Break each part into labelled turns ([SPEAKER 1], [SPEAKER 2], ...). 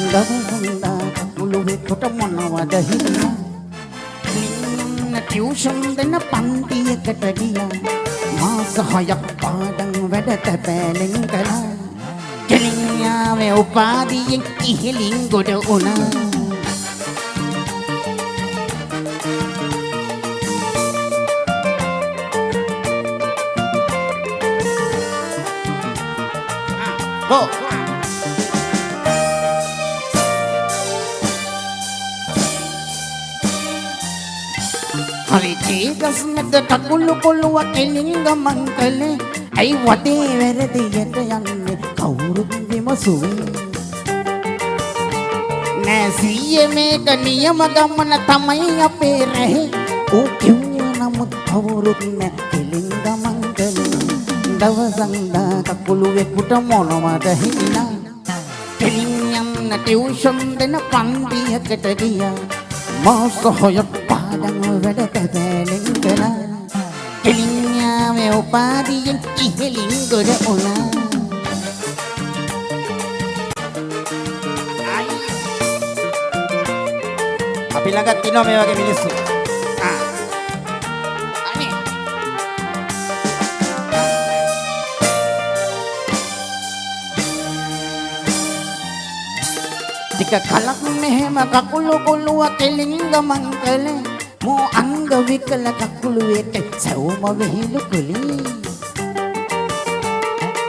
[SPEAKER 1] දවසඳා කකුලුවේ කොට මොනවද හිනා ट्यूशन दिन पंक्तियකට ගියා මාස 6ක් පාඩම් වැඩ තැපෑලෙන් කළා කෙලින්යාවේ උපාධියෙන් ඉහළින් ගොඩ වුණා go हरी चीज़ में तो टकुलु कुलुआ केलिंगा मंगले ऐ वदे वेरदे यत यन्ने कौरुद विमसुवे नैसीये में कनियम गमन तमई अपे रहे ओ क्यों नमुत कौरुद में केलिंगा मंगले दवसंदा टकुलुवे कुट मोनवद हिना केलिंगन ट्यूशन देन पंक्तियකට ගියා මාස 6ක් පාඩම් වැඩ තැපෑලෙන් කළා කෙලින්යාවේ උපාධියෙන් ඉහළින් ගොඩ වුණා අපි ළඟත් ඉන්නවා මේ වගේ මිනිස්සු අනේ ටික කලක් මෙහෙම කකුල කොල්ලුව කෙලින්ග මංකලේ මෝ අංග විකල කකුලුවට සවුම වෙහිලු කුලි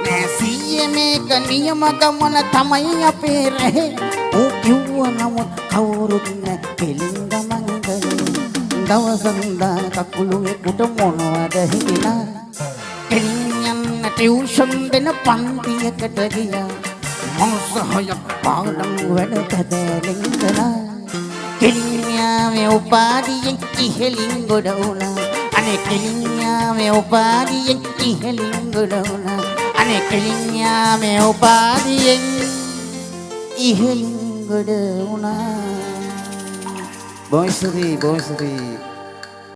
[SPEAKER 1] නැසියේ මේක නියම ගමන තමයි අපේ රැහේ ඕ කිව්ව නමුත් කවුරුත් නැ කෙලින්ග මංකලේ දවසඳා කකුලුවේ කුට මොනවද හිනා කෙලින් යන්න ටියුෂන් දෙන පන්තියකට ගියා මාස 6ක් පාඩම් වැඩ තැපෑලෙන් කළා කෙලින්යාවේ උපාධියෙන් ඉහළින් ගොඩ වුණා අනේ කෙලින්යාවේ උපාධියෙන් ඉහළින් ගොඩ වුණා අනේ කෙලින්යාවේ උපාධියෙන් ඉහළින් ගොඩ වුණා බොයිසරි